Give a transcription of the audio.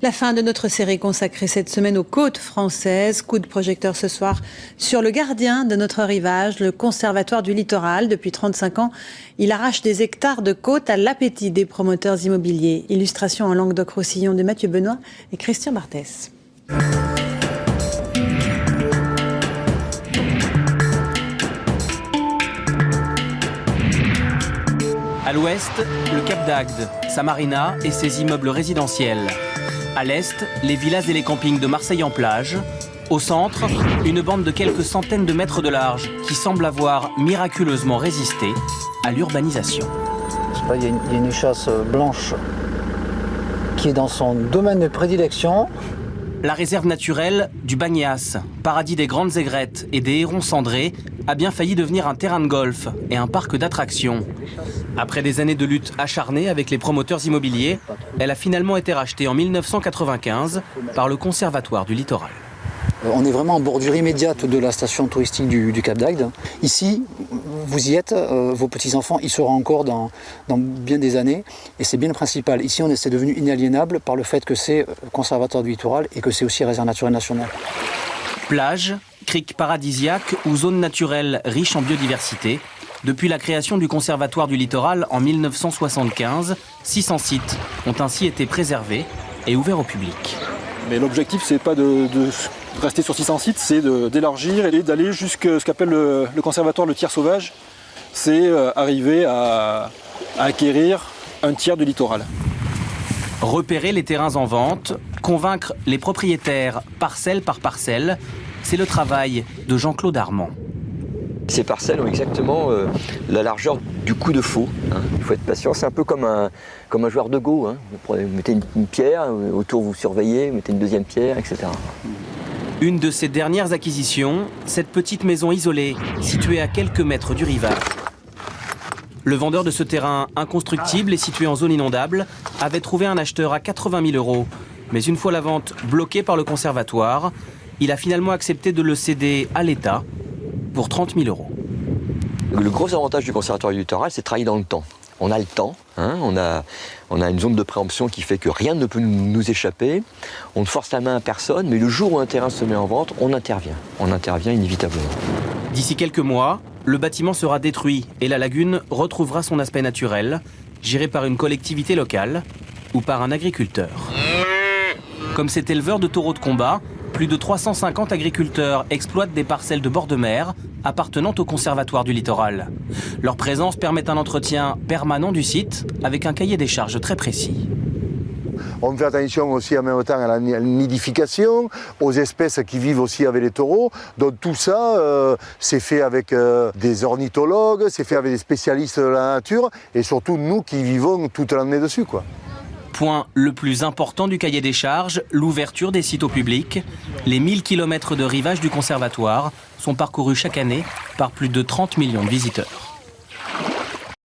La fin de notre série consacrée cette semaine aux côtes françaises. Coup de projecteur ce soir sur le gardien de notre rivage, le Conservatoire du Littoral. Depuis 35 ans, il arrache des hectares de côtes à l'appétit des promoteurs immobiliers. Illustration en Languedoc-Roussillon de Mathieu Benoît et Christian Barthès. À l'ouest, le Cap d'Agde, sa marina et ses immeubles résidentiels. À l'est, les villas et les campings de Marseille en plage. Au centre, une bande de quelques centaines de mètres de large qui semble avoir miraculeusement résisté à l'urbanisation. Il y a une échasse blanche qui est dans son domaine de prédilection. La réserve naturelle du Bagnéas, paradis des grandes aigrettes et des hérons cendrés, a bien failli devenir un terrain de golf et un parc d'attractions. Après des années de lutte acharnée avec les promoteurs immobiliers, elle a finalement été rachetée en 1995 par le Conservatoire du Littoral. On est vraiment en bordure immédiate de la station touristique du Cap d'Agde. Ici, vous y êtes, vos petits-enfants, ils seront encore dans bien des années. Et c'est bien le principal. Ici, c'est devenu inaliénable par le fait que c'est Conservatoire du Littoral et que c'est aussi réserve naturelle nationale. Plage, criques paradisiaques ou zones naturelles riches en biodiversité. Depuis la création du Conservatoire du Littoral en 1975, 600 sites ont ainsi été préservés et ouverts au public. Mais l'objectif, c'est pas de rester sur 600 sites, c'est d'élargir et d'aller jusqu'à ce qu'appelle le conservatoire le tiers sauvage. C'est arriver à acquérir un tiers du littoral. Repérer les terrains en vente, convaincre les propriétaires parcelle par parcelle, c'est le travail de Jean-Claude Armand. Ces parcelles ont exactement la largeur du coup de faux. Il faut être patient, c'est un peu comme un joueur de go. Vous mettez une pierre, autour vous surveillez, vous mettez une deuxième pierre, etc. Une de ces dernières acquisitions, cette petite maison isolée, située à quelques mètres du rivage. Le vendeur de ce terrain inconstructible et situé en zone inondable avait trouvé un acheteur à 80 000 €. Mais une fois la vente bloquée par le conservatoire, il a finalement accepté de le céder à l'État pour 30 000 €. Le gros avantage du Conservatoire du Littoral, c'est de travailler dans le temps. On a le temps, on a une zone de préemption qui fait que rien ne peut nous échapper. On ne force la main à personne, mais le jour où un terrain se met en vente, on intervient. On intervient inévitablement. D'ici quelques mois, le bâtiment sera détruit et la lagune retrouvera son aspect naturel, géré par une collectivité locale ou par un agriculteur. Comme cet éleveur de taureaux de combat, plus de 350 agriculteurs exploitent des parcelles de bord de mer appartenant au Conservatoire du Littoral. Leur présence permet un entretien permanent du site avec un cahier des charges très précis. On fait attention aussi en même temps à la nidification, aux espèces qui vivent aussi avec les taureaux. Donc tout ça, c'est fait avec des ornithologues, c'est fait avec des spécialistes de la nature et surtout nous qui vivons toute l'année dessus, quoi. Point le plus important du cahier des charges, l'ouverture des sites au public. Les 1000 km de rivage du conservatoire sont parcourus chaque année par plus de 30 millions de visiteurs.